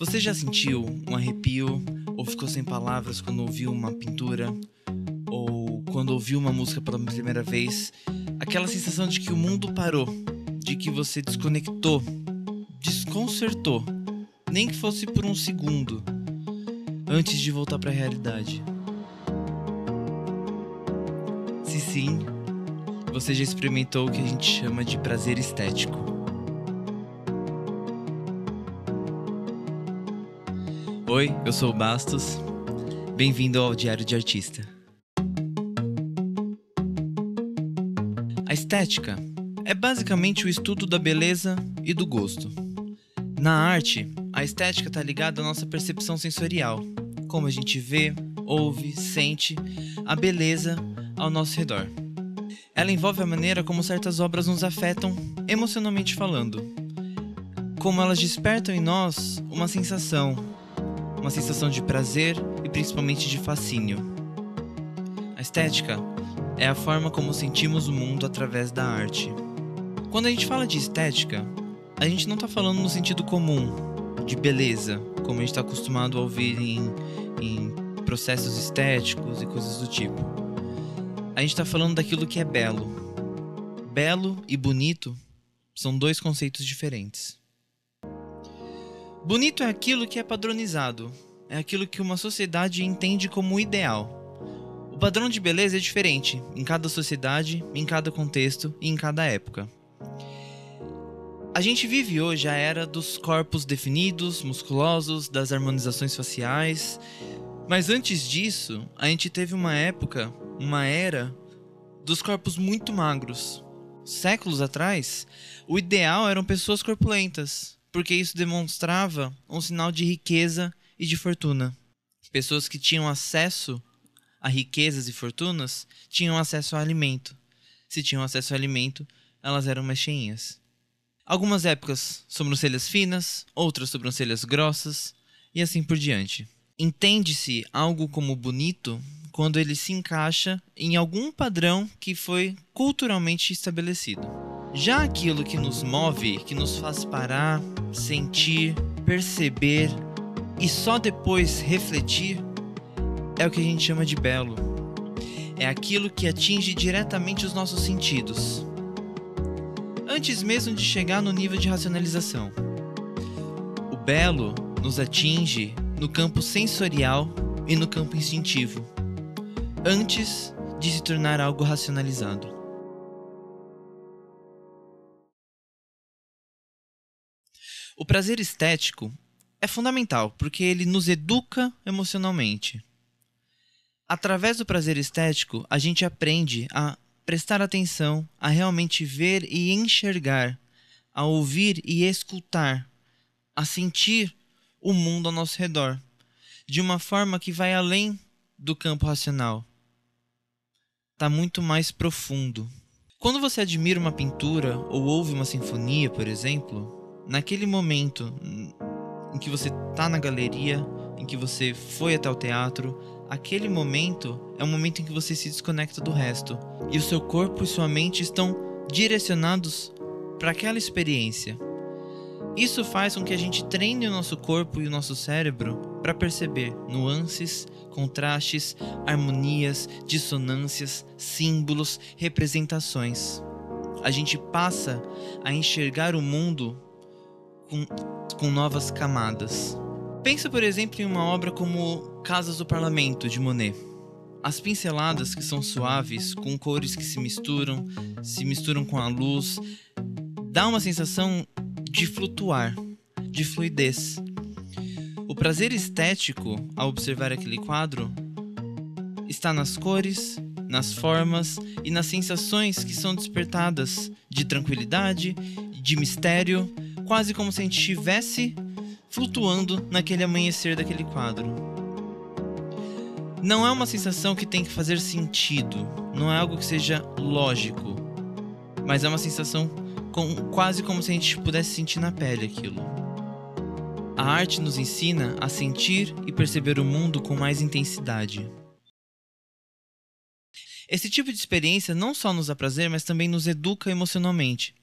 Você já sentiu um arrepio ou ficou sem palavras quando ouviu uma pintura ou quando ouviu uma música pela primeira vez? Aquela sensação de que o mundo parou, de que você desconectou, desconcertou, nem que fosse por um segundo, antes de voltar para a realidade. Se sim, você já experimentou o que a gente chama de prazer estético. Oi, eu sou o Bastos. Bem-vindo ao Diário de Artista. A estética é basicamente o estudo da beleza e do gosto. Na arte, a estética está ligada à nossa percepção sensorial, como a gente vê, ouve, sente a beleza ao nosso redor. Ela envolve a maneira como certas obras nos afetam emocionalmente falando, como elas despertam em nós uma sensação de prazer e principalmente de fascínio. A estética é a forma como sentimos o mundo através da arte. Quando a gente fala de estética, a gente não está falando no sentido comum, de beleza, como a gente está acostumado a ouvir em processos estéticos e coisas do tipo. A gente está falando daquilo que é belo. Belo e bonito são dois conceitos diferentes. Bonito é aquilo que é padronizado, é aquilo que uma sociedade entende como ideal. O padrão de beleza é diferente em cada sociedade, em cada contexto e em cada época. A gente vive hoje a era dos corpos definidos, musculosos, das harmonizações faciais, mas antes disso, a gente teve uma era dos corpos muito magros. Séculos atrás, o ideal eram pessoas corpulentas, porque isso demonstrava um sinal de riqueza e de fortuna. Pessoas que tinham acesso a riquezas e fortunas tinham acesso a alimento. Se tinham acesso a alimento, elas eram mais cheinhas. Algumas épocas, sobrancelhas finas, outras sobrancelhas grossas, e assim por diante. Entende-se algo como bonito quando ele se encaixa em algum padrão que foi culturalmente estabelecido. Já aquilo que nos move, que nos faz parar, sentir, perceber e só depois refletir, é o que a gente chama de belo. É aquilo que atinge diretamente os nossos sentidos, antes mesmo de chegar no nível de racionalização. O belo nos atinge no campo sensorial e no campo instintivo, antes de se tornar algo racionalizado. O prazer estético é fundamental porque ele nos educa emocionalmente. Através do prazer estético, a gente aprende a prestar atenção, a realmente ver e enxergar, a ouvir e escutar, a sentir o mundo ao nosso redor, de uma forma que vai além do campo racional. Está muito mais profundo. Quando você admira uma pintura ou ouve uma sinfonia, por exemplo, naquele momento em que você está na galeria, em que você foi até o teatro, aquele momento é um momento em que você se desconecta do resto. E o seu corpo e sua mente estão direcionados para aquela experiência. Isso faz com que a gente treine o nosso corpo e o nosso cérebro para perceber nuances, contrastes, harmonias, dissonâncias, símbolos, representações. A gente passa a enxergar o mundo com novas camadas. Pensa, por exemplo, em uma obra como Casas do Parlamento, de Monet. As pinceladas que são suaves, com cores que se misturam com a luz, dá uma sensação de flutuar, de fluidez. O prazer estético, ao observar aquele quadro, está nas cores, nas formas e nas sensações que são despertadas de tranquilidade, de mistério, quase como se a gente estivesse flutuando naquele amanhecer daquele quadro. Não é uma sensação que tem que fazer sentido, não é algo que seja lógico, mas é uma sensação quase como se a gente pudesse sentir na pele aquilo. A arte nos ensina a sentir e perceber o mundo com mais intensidade. Esse tipo de experiência não só nos dá prazer, mas também nos educa emocionalmente.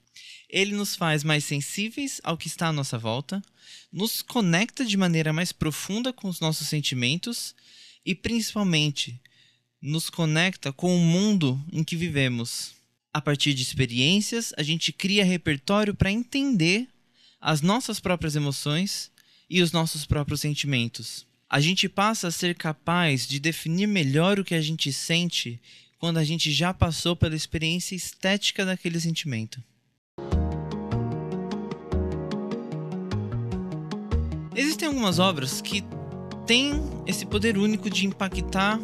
Ele nos faz mais sensíveis ao que está à nossa volta, nos conecta de maneira mais profunda com os nossos sentimentos e, principalmente, nos conecta com o mundo em que vivemos. A partir de experiências, a gente cria repertório para entender as nossas próprias emoções e os nossos próprios sentimentos. A gente passa a ser capaz de definir melhor o que a gente sente quando a gente já passou pela experiência estética daquele sentimento. Existem algumas obras que têm esse poder único de impactar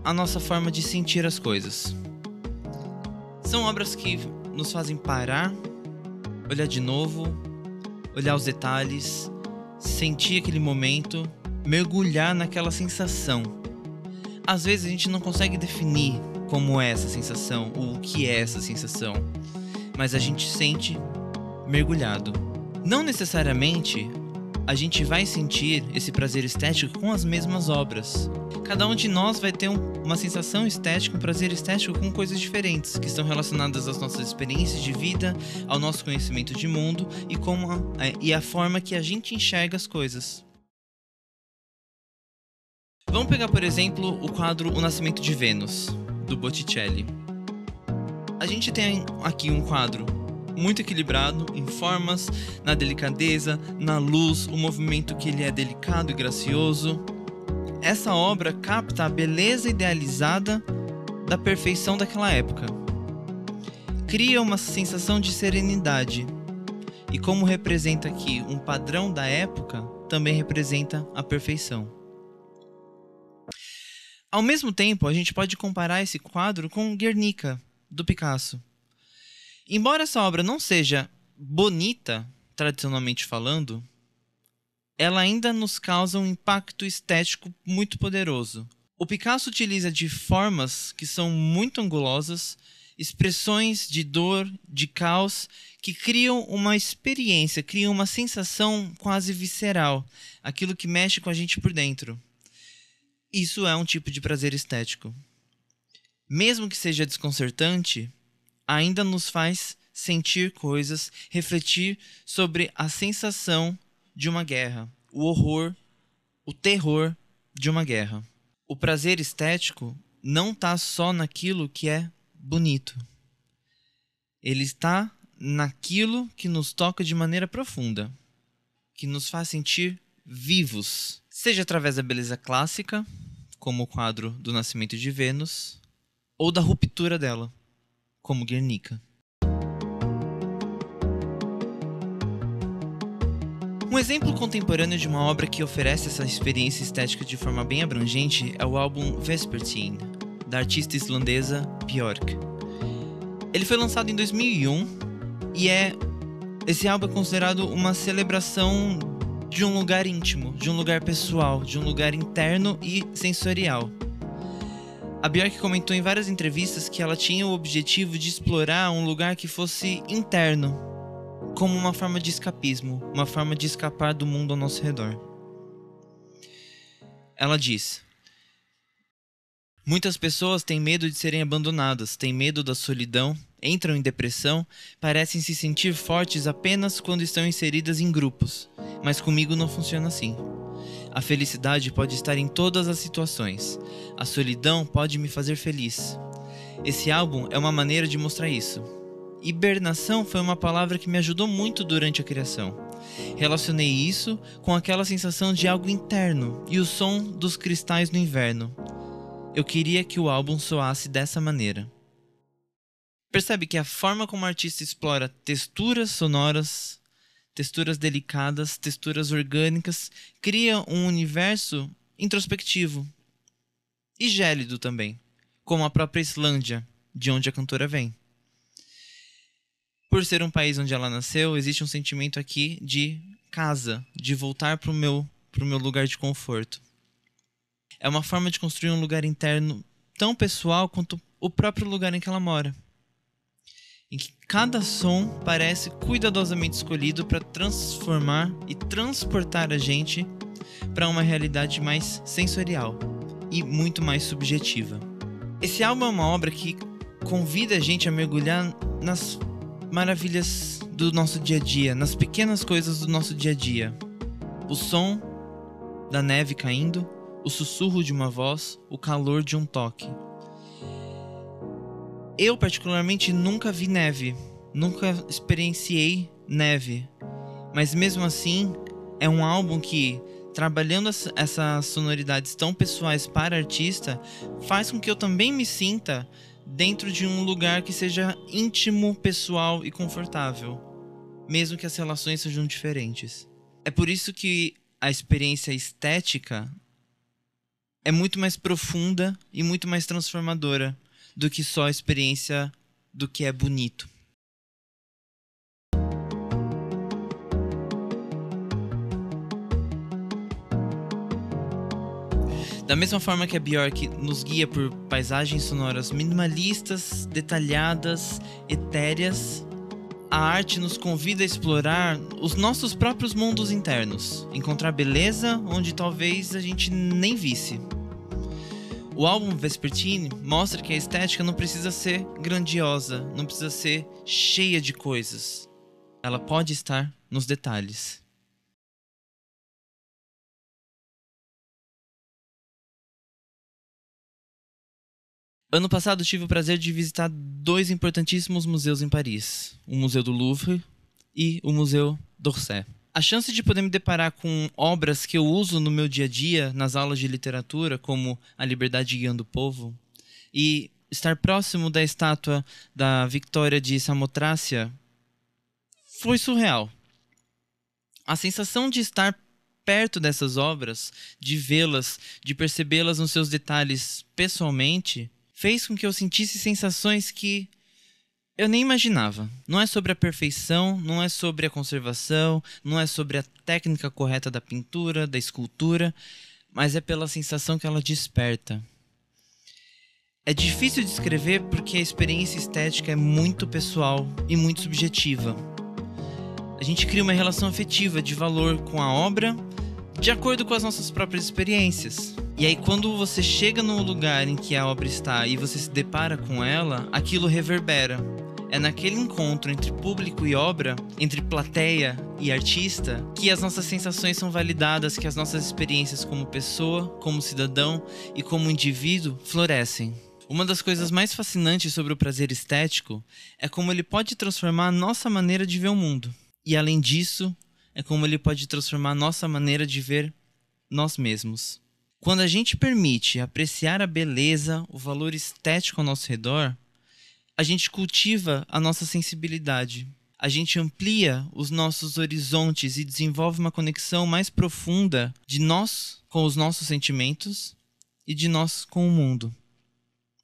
a nossa forma de sentir as coisas. São obras que nos fazem parar, olhar de novo, olhar os detalhes, sentir aquele momento, mergulhar naquela sensação. Às vezes a gente não consegue definir como é essa sensação, ou o que é essa sensação, mas a gente sente mergulhado. Não necessariamente a gente vai sentir esse prazer estético com as mesmas obras. Cada um de nós vai ter uma sensação estética, um prazer estético com coisas diferentes, que estão relacionadas às nossas experiências de vida, ao nosso conhecimento de mundo e a forma que a gente enxerga as coisas. Vamos pegar, por exemplo, o quadro O Nascimento de Vênus, do Botticelli. A gente tem aqui um quadro muito equilibrado em formas, na delicadeza, na luz, o movimento que ele é delicado e gracioso. Essa obra capta a beleza idealizada da perfeição daquela época. Cria uma sensação de serenidade. E como representa aqui um padrão da época, também representa a perfeição. Ao mesmo tempo, a gente pode comparar esse quadro com Guernica, do Picasso. Embora essa obra não seja bonita, tradicionalmente falando, ela ainda nos causa um impacto estético muito poderoso. O Picasso utiliza de formas que são muito angulosas, expressões de dor, de caos, que criam uma experiência, criam uma sensação quase visceral, aquilo que mexe com a gente por dentro. Isso é um tipo de prazer estético. Mesmo que seja desconcertante, ainda nos faz sentir coisas, refletir sobre a sensação de uma guerra, o horror, o terror de uma guerra. O prazer estético não está só naquilo que é bonito. Ele está naquilo que nos toca de maneira profunda, que nos faz sentir vivos, seja através da beleza clássica, como o quadro do Nascimento de Vênus, ou da ruptura dela, como Guernica. Um exemplo contemporâneo de uma obra que oferece essa experiência estética de forma bem abrangente é o álbum Vespertine, da artista islandesa Björk. Ele foi lançado em 2001 e esse álbum é considerado uma celebração de um lugar íntimo, de um lugar pessoal, de um lugar interno e sensorial. A Björk comentou em várias entrevistas que ela tinha o objetivo de explorar um lugar que fosse interno, como uma forma de escapismo, uma forma de escapar do mundo ao nosso redor. Ela diz: muitas pessoas têm medo de serem abandonadas, têm medo da solidão, entram em depressão, parecem se sentir fortes apenas quando estão inseridas em grupos, mas comigo não funciona assim. A felicidade pode estar em todas as situações. A solidão pode me fazer feliz. Esse álbum é uma maneira de mostrar isso. Hibernação foi uma palavra que me ajudou muito durante a criação. Relacionei isso com aquela sensação de algo interno e o som dos cristais no inverno. Eu queria que o álbum soasse dessa maneira. Percebe que a forma como o artista explora texturas sonoras, texturas delicadas, texturas orgânicas, cria um universo introspectivo e gélido também, como a própria Islândia, de onde a cantora vem. Por ser um país onde ela nasceu, existe um sentimento aqui de casa, de voltar para o meu lugar de conforto. É uma forma de construir um lugar interno tão pessoal quanto o próprio lugar em que ela mora, em que cada som parece cuidadosamente escolhido para transformar e transportar a gente para uma realidade mais sensorial e muito mais subjetiva. Esse álbum é uma obra que convida a gente a mergulhar nas maravilhas do nosso dia a dia, nas pequenas coisas do nosso dia a dia. O som da neve caindo, o sussurro de uma voz, o calor de um toque. Eu particularmente nunca vi neve, nunca experienciei neve, mas mesmo assim é um álbum que, trabalhando essas sonoridades tão pessoais para artista, faz com que eu também me sinta dentro de um lugar que seja íntimo, pessoal e confortável, mesmo que as relações sejam diferentes. É por isso que a experiência estética é muito mais profunda e muito mais transformadora do que só a experiência do que é bonito. Da mesma forma que a Björk nos guia por paisagens sonoras minimalistas, detalhadas, etéreas, a arte nos convida a explorar os nossos próprios mundos internos, encontrar beleza onde talvez a gente nem visse. O álbum Vespertine mostra que a estética não precisa ser grandiosa, não precisa ser cheia de coisas. Ela pode estar nos detalhes. Ano passado tive o prazer de visitar 2 importantíssimos museus em Paris, o Museu do Louvre e o Museu d'Orsay. A chance de poder me deparar com obras que eu uso no meu dia a dia, nas aulas de literatura, como A Liberdade Guiando o Povo, e estar próximo da estátua da Victoria de Samotrácia, foi surreal. A sensação de estar perto dessas obras, de vê-las, de percebê-las nos seus detalhes pessoalmente, fez com que eu sentisse sensações que eu nem imaginava. Não é sobre a perfeição, não é sobre a conservação, não é sobre a técnica correta da pintura, da escultura, mas é pela sensação que ela desperta. É difícil descrever porque a experiência estética é muito pessoal e muito subjetiva. A gente cria uma relação afetiva de valor com a obra de acordo com as nossas próprias experiências. E aí quando você chega no lugar em que a obra está e você se depara com ela, aquilo reverbera. É naquele encontro entre público e obra, entre plateia e artista, que as nossas sensações são validadas, que as nossas experiências como pessoa, como cidadão e como indivíduo florescem. Uma das coisas mais fascinantes sobre o prazer estético é como ele pode transformar a nossa maneira de ver o mundo. E além disso, é como ele pode transformar a nossa maneira de ver nós mesmos. Quando a gente permite apreciar a beleza, o valor estético ao nosso redor, a gente cultiva a nossa sensibilidade. A gente amplia os nossos horizontes e desenvolve uma conexão mais profunda de nós com os nossos sentimentos e de nós com o mundo.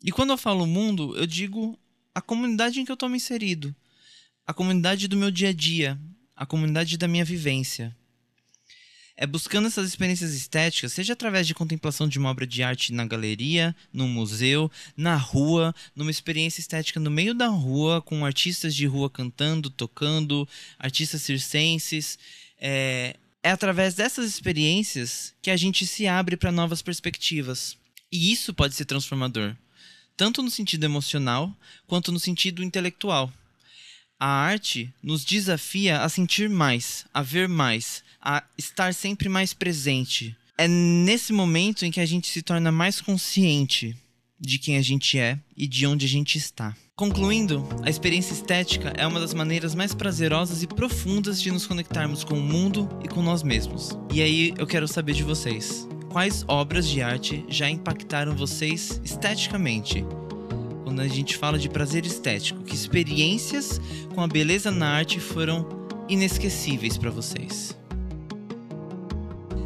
E quando eu falo mundo, eu digo a comunidade em que eu estou inserido, a comunidade do meu dia a dia, a comunidade da minha vivência. É buscando essas experiências estéticas, seja através de contemplação de uma obra de arte na galeria, no museu, na rua, numa experiência estética no meio da rua, com artistas de rua cantando, tocando, artistas circenses. É através dessas experiências que a gente se abre para novas perspectivas. E isso pode ser transformador, tanto no sentido emocional, quanto no sentido intelectual. A arte nos desafia a sentir mais, a ver mais, a estar sempre mais presente. É nesse momento em que a gente se torna mais consciente de quem a gente é e de onde a gente está. Concluindo, a experiência estética é uma das maneiras mais prazerosas e profundas de nos conectarmos com o mundo e com nós mesmos. E aí eu quero saber de vocês. Quais obras de arte já impactaram vocês esteticamente? Quando a gente fala de prazer estético, que experiências com a beleza na arte foram inesquecíveis para vocês?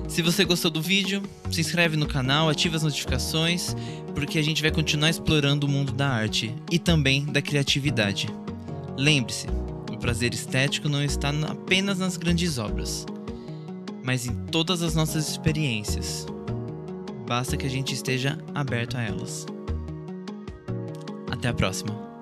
Se você gostou do vídeo, se inscreve no canal, ativa as notificações, porque a gente vai continuar explorando o mundo da arte e também da criatividade. Lembre-se, o prazer estético não está apenas nas grandes obras, mas em todas as nossas experiências. Basta que a gente esteja aberto a elas. Até a próxima.